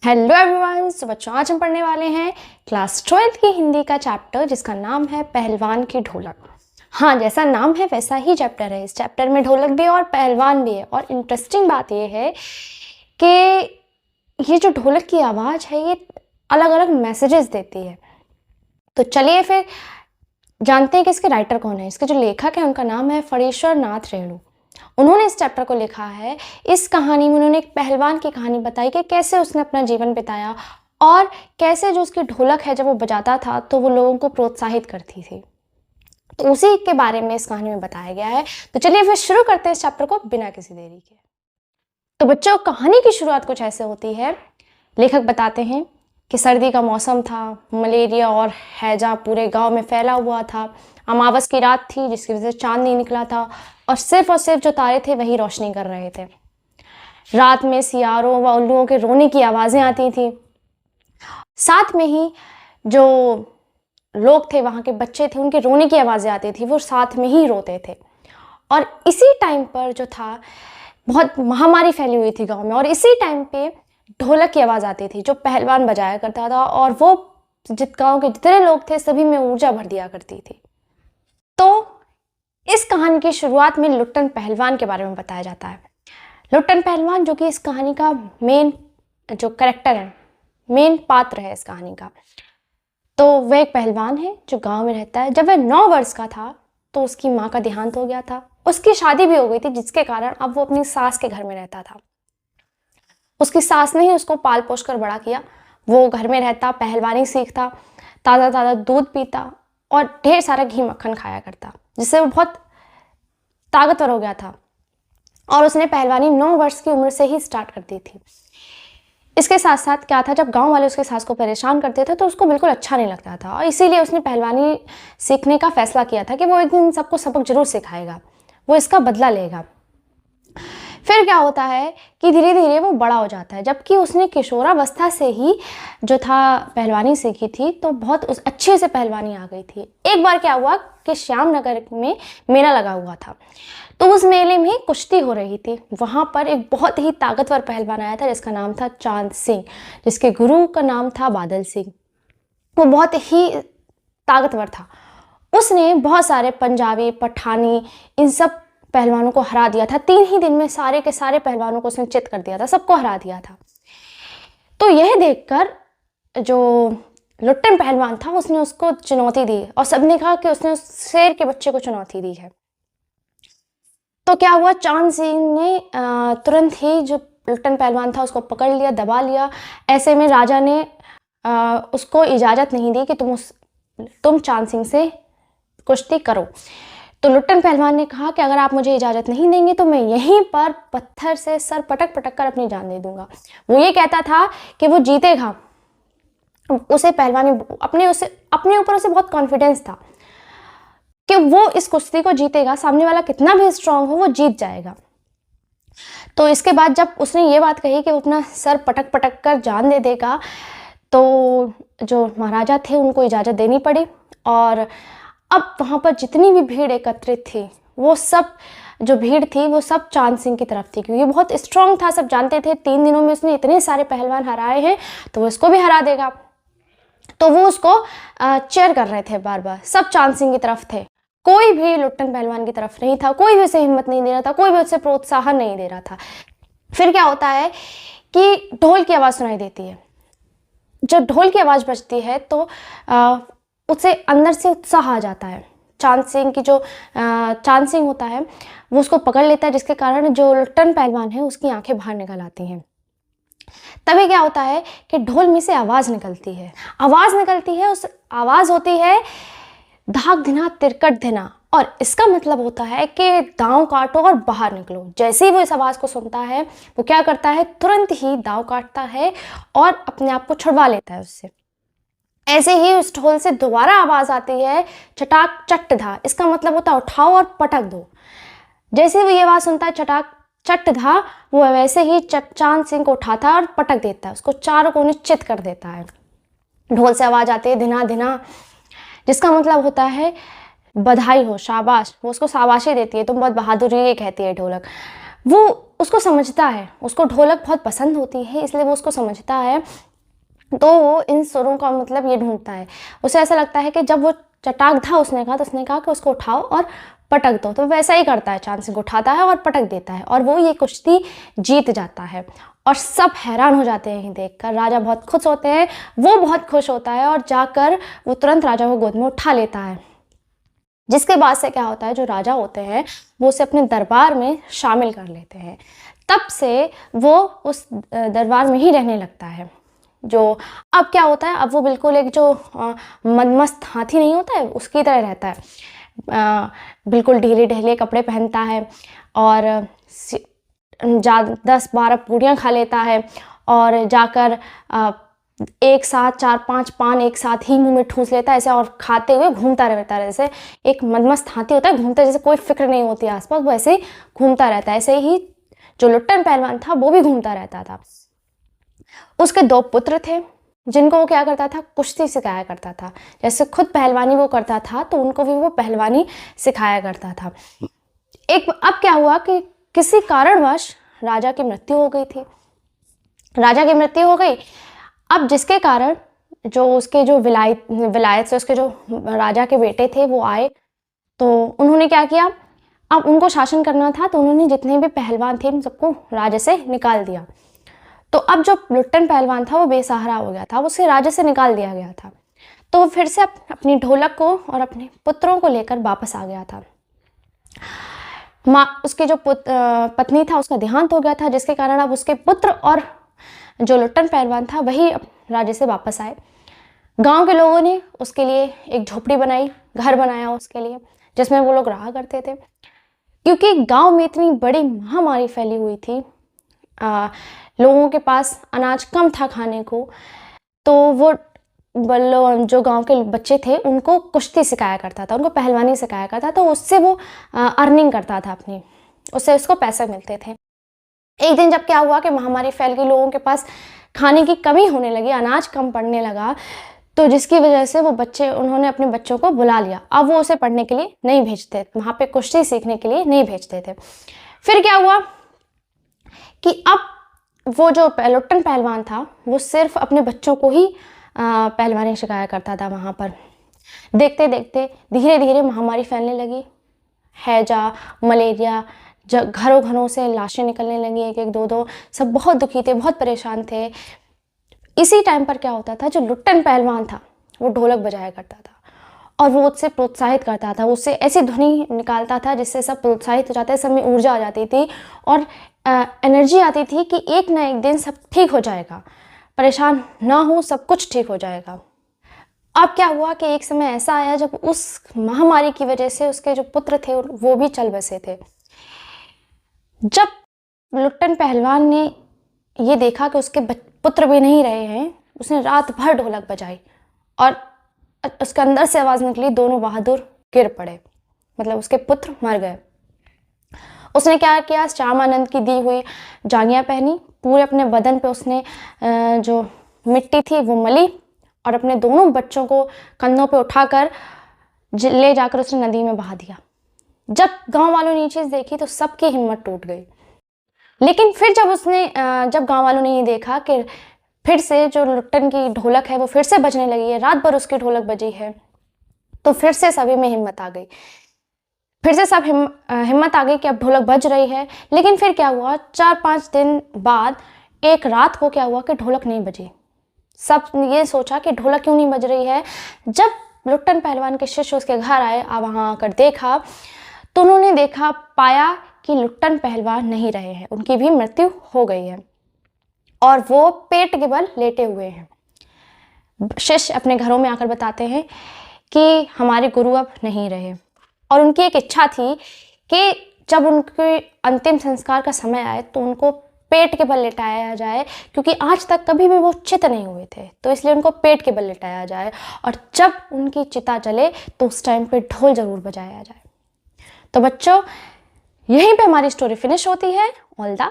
Hello everyone. सो बच्चों, आज हम पढ़ने वाले हैं क्लास 12th की हिंदी का चैप्टर जिसका नाम है पहलवान की ढोलक। हाँ, जैसा नाम है वैसा ही चैप्टर है। इस चैप्टर में ढोलक भी है और पहलवान भी है। और इंटरेस्टिंग बात यह है कि ये जो ढोलक की आवाज़ है ये अलग अलग मैसेजेस देती है। तो चलिए फिर जानते हैं कि इसके राइटर कौन है। इसके जो लेखक हैं उनका नाम है फणीश्वर नाथ रेणु। उन्होंने इस चैप्टर को लिखा है। इस कहानी में उन्होंने एक पहलवान की कहानी बताई कि कैसे उसने अपना जीवन बिताया और कैसे जो उसकी ढोलक है जब वो बजाता था तो वो लोगों को प्रोत्साहित करती थी। तो उसी के बारे में इस कहानी में बताया गया है। तो चलिए फिर शुरू करते हैं इस चैप्टर को बिना किसी देरी के। तो बच्चों, कहानी की शुरुआत कुछ ऐसे होती है। लेखक बताते हैं कि सर्दी का मौसम था, मलेरिया और हैजा पूरे गांव में फैला हुआ था। अमावस की रात थी जिसकी वजह से चांद नहीं निकला था और सिर्फ जो तारे थे वही रोशनी कर रहे थे। रात में सियारों व उल्लुओं के रोने की आवाज़ें आती थी। साथ में ही जो लोग थे, वहाँ के बच्चे थे, उनके रोने की आवाज़ें आती थी। वो साथ में ही रोते थे। और इसी टाइम पर जो था बहुत महामारी फैली हुई थी गांव में। और इसी टाइम पे ढोलक की आवाज़ आती थी जो पहलवान बजाया करता था और वो गांव के जितने लोग थे सभी में ऊर्जा भर दिया करती थी। तो इस कहानी की शुरुआत में लुट्टन पहलवान के बारे में बताया जाता है। लुट्टन पहलवान जो कि इस कहानी का मेन जो कैरेक्टर है, मेन पात्र है इस कहानी का। तो वह एक पहलवान है जो गांव में रहता है। जब वह 9 वर्ष का था तो उसकी माँ का देहांत हो गया था। उसकी शादी भी हो गई थी जिसके कारण अब वो अपनी सास के घर में रहता था। उसकी सास ने ही उसको पाल पोस कर बड़ा किया। वो घर में रहता, पहलवानी सीखता, ताज़ा ताज़ा दूध पीता और ढेर सारा घी मक्खन खाया करता, जिससे वो बहुत ताकतवर हो गया था। और उसने पहलवानी 9 वर्ष की उम्र से ही स्टार्ट कर दी थी। इसके साथ साथ क्या था, जब गांव वाले उसके सास को परेशान करते थे तो उसको बिल्कुल अच्छा नहीं लगता था और इसीलिए उसने पहलवानी सीखने का फैसला किया था कि वो एक दिन सबको सबक जरूर सिखाएगा, वो इसका बदला लेगा। फिर क्या होता है कि धीरे धीरे वो बड़ा हो जाता है। जबकि उसने किशोरावस्था से ही जो था पहलवानी सीखी थी तो बहुत अच्छे से पहलवानी आ गई थी। एक बार क्या हुआ कि श्यामनगर में मेला लगा हुआ था। तो उस मेले में कुश्ती हो रही थी। वहाँ पर एक बहुत ही ताकतवर पहलवान आया था जिसका नाम था चांद सिंह, जिसके गुरु का नाम था बादल सिंह। वो बहुत ही ताकतवर था। उसने बहुत सारे पंजाबी, पठानी, इन सब पहलवानों को हरा दिया था। 3 ही दिन में सारे के सारे पहलवानों को उसने चित कर दिया था, सबको हरा दिया था। तो यह देखकर जो लुट्टन पहलवान था उसने उसको चुनौती दी और सबने कहा कि उसने उस शेर के बच्चे को चुनौती दी है। तो क्या हुआ, चांद सिंह ने तुरंत ही जो लुट्टन पहलवान था उसको पकड़ लिया, दबा लिया। ऐसे में राजा ने उसको इजाज़त नहीं दी कि तुम चांद सिंह से कुश्ती करो। तो लुट्टन पहलवान ने कहा कि अगर आप मुझे इजाज़त नहीं देंगे तो मैं यहीं पर पत्थर से सर पटक पटक कर अपनी जान दे दूंगा। वो ये कहता था कि वो जीतेगा। उसे पहलवानी अपने ऊपर उसे बहुत कॉन्फिडेंस था कि वो इस कुश्ती को जीतेगा। सामने वाला कितना भी स्ट्रांग हो वो जीत जाएगा। तो इसके बाद जब उसने ये बात कही कि वो अपना सर पटक पटक कर जान दे देगा तो जो महाराजा थे उनको इजाज़त देनी पड़ी। और अब वहाँ पर जितनी भी भीड़ एकत्रित थी वो सब जो भीड़ थी वो सब चांद सिंह की तरफ थी, क्योंकि बहुत स्ट्रांग था। सब जानते थे 3 दिनों में उसने इतने सारे पहलवान हराए हैं तो वो इसको भी हरा देगा। तो वो उसको चेयर कर रहे थे बार बार। सब चांद सिंह की तरफ थे, कोई भी लुट्टन पहलवान की तरफ नहीं था। कोई भी उसे हिम्मत नहीं दे रहा था, कोई भी उसे प्रोत्साहन नहीं दे रहा था। फिर क्या होता है कि ढोल की आवाज़ सुनाई देती है। जब ढोल की आवाज़ बजती है तो उसे अंदर से उत्साह आ जाता है। चांद सिंह होता है वो उसको पकड़ लेता है, जिसके कारण जो लुट्टन पहलवान है उसकी आंखें बाहर निकल आती हैं। तभी क्या होता है कि ढोल में से आवाज़ निकलती है। उस आवाज़ होती है धाक धिना तिरकट धिना। और इसका मतलब होता है कि दांव काटो और बाहर निकलो। जैसे ही वो इस आवाज़ को सुनता है वो क्या करता है, तुरंत ही दांव काटता है और अपने आप को छुड़वा लेता है उससे। ऐसे ही उस ढोल से दोबारा आवाज़ आती है चटाक चट धा। इसका मतलब होता है उठाओ और पटक दो। जैसे वो ये आवाज़ सुनता है चटाक चट धा, वो वैसे ही चांद सिंह को उठाता है और पटक देता है, उसको चारों कोने चित कर देता है। ढोल से आवाज़ आती है धिना धिना, जिसका मतलब होता है बधाई हो, शाबाश। वो उसको शाबाशी देती है, तुम बहुत बहादुरी, ये कहती है ढोलक। वो उसको समझता है, उसको ढोलक बहुत पसंद होती है, इसलिए वो उसको समझता है। तो वो इन सुरों का मतलब ये ढूंढता है। उसे ऐसा लगता है कि जब वो चटाक था उसने कहा, तो उसने कहा कि उसको उठाओ और पटक दो, तो वैसा ही करता है, चांद सिंह उठाता है और पटक देता है, और वो ये कुश्ती जीत जाता है। और सब हैरान हो जाते हैं देखकर। राजा बहुत खुश होते हैं, वो बहुत खुश होता है, और जाकर वो तुरंत राजा को गोद में उठा लेता है। जिसके बाद से क्या होता है, जो राजा होते हैं वो उसे अपने दरबार में शामिल कर लेते हैं। तब से वो उस दरबार में ही रहने लगता है। जो अब क्या होता है, अब वो बिल्कुल एक जो मदमस्त हाथी नहीं होता है उसकी तरह रहता है। बिल्कुल ढीले ढीले कपड़े पहनता है, और 10-12 पूड़ियाँ खा लेता है, और जाकर एक साथ 4-5 पान एक साथ ही मुंह में ठूंस लेता है ऐसे, और खाते हुए घूमता रहता है। जैसे एक मदमस्त हाथी होता है, घूमता, जैसे कोई फिक्र नहीं होती आसपास, वो ऐसे ही घूमता रहता है। ऐसे ही जो लुट्टन पहलवान था वो भी घूमता रहता था। उसके 2 पुत्र थे जिनको वो क्या करता था, कुश्ती सिखाया करता था। जैसे खुद पहलवानी वो करता था, तो उनको भी वो पहलवानी सिखाया करता था। अब क्या हुआ कि किसी कारणवश राजा की मृत्यु हो गई थी। राजा की मृत्यु हो गई, अब जिसके कारण जो उसके जो विलायत से उसके जो राजा के बेटे थे वो आए, तो उन्होंने क्या किया, अब उनको शासन करना था, तो उन्होंने जितने भी पहलवान थे उन सबको राज्य से निकाल दिया। तो अब जो लुट्टन पहलवान था वो बेसहारा हो गया था, उसे राज्य से निकाल दिया गया था। तो वो फिर से अपनी ढोलक को और अपने पुत्रों को लेकर वापस आ गया था। उसके जो पत्नी था उसका देहांत हो गया था, जिसके कारण अब उसके पुत्र और जो लुट्टन पहलवान था वही राज्य से वापस आए। गांव के लोगों ने उसके लिए एक झोपड़ी बनाई, घर बनाया उसके लिए, जिसमें वो लोग रहा करते थे। क्योंकि गांव में इतनी बड़ी महामारी फैली हुई थी, लोगों के पास अनाज कम था खाने को, तो वो जो गांव के बच्चे थे उनको कुश्ती सिखाया करता था, उनको पहलवानी सिखाया करता, तो उससे वो अर्निंग करता था अपनी, उससे उसको पैसे मिलते थे। एक दिन जब क्या हुआ कि महामारी फैल गई, लोगों के पास खाने की कमी होने लगी, अनाज कम पड़ने लगा, तो जिसकी वजह से वो उन्होंने अपने बच्चों को बुला लिया। अब वो उसे पढ़ने के लिए नहीं भेजते, वहाँ पे कुश्ती सीखने के लिए नहीं भेजते थे। फिर क्या हुआ कि अब वो जो लुट्टन पहलवान था वो सिर्फ अपने बच्चों को ही पहलवानी सिखाया करता था वहाँ पर। देखते देखते धीरे धीरे महामारी फैलने लगी, हैजा, मलेरिया, घरों घरों से लाशें निकलने लगी, 1-1, 2-2, सब बहुत दुखी थे, बहुत परेशान थे। इसी टाइम पर क्या होता था, जो लुट्टन पहलवान था वो ढोलक बजाया करता था, और वो उससे प्रोत्साहित करता था, उससे ऐसी ध्वनि निकालता था जिससे सब प्रोत्साहित हो जाते, सब में ऊर्जा आ जाती थी और एनर्जी आती थी कि एक ना एक दिन सब ठीक हो जाएगा, परेशान ना हो, सब कुछ ठीक हो जाएगा। अब क्या हुआ कि एक समय ऐसा आया जब उस महामारी की वजह से उसके जो पुत्र थे वो भी चल बसे थे। जब लुट्टन पहलवान ने ये देखा कि उसके पुत्र भी नहीं रहे हैं, उसने रात भर ढोलक बजाई, और उसके अंदर से आवाज़ निकली, दोनों बहादुर गिर पड़े, मतलब उसके पुत्र मर गए। उसने क्या किया, श्यामानंद की दी हुई जांघिया पहनी, पूरे अपने बदन पे उसने जो मिट्टी थी वो मली, और अपने दोनों बच्चों को कंधों पे उठाकर ले जाकर उसने नदी में बहा दिया। जब गांव वालों ने ये चीज़ देखी तो सबकी हिम्मत टूट गई। लेकिन फिर जब गांव वालों ने ये देखा कि फिर से जो लुट्टन की ढोलक है वो फिर से बजने लगी है, रात भर उसकी ढोलक बजी है, तो फिर से सभी में हिम्मत आ गई, फिर से सब हिम्मत आ गई कि अब ढोलक बज रही है। लेकिन फिर क्या हुआ, 4-5 दिन बाद एक रात को क्या हुआ कि ढोलक नहीं बजी। सब ये सोचा कि ढोलक क्यों नहीं बज रही है। जब लुट्टन पहलवान के शिष्य उसके घर आए, वहाँ आकर देखा, तो उन्होंने पाया कि लुट्टन पहलवान नहीं रहे हैं, उनकी भी मृत्यु हो गई है और वो पेट के बल लेटे हुए हैं। शिष्य अपने घरों में आकर बताते हैं कि हमारे गुरु अब नहीं रहे, और उनकी एक इच्छा थी कि जब उनके अंतिम संस्कार का समय आए तो उनको पेट के बल लेटाया जाए, क्योंकि आज तक कभी भी वो चित नहीं हुए थे, तो इसलिए उनको पेट के बल लेटाया जाए, और जब उनकी चिता जले तो उस टाइम पे ढोल जरूर बजाया जाए। तो बच्चों, यहीं पे हमारी स्टोरी फिनिश होती है। All the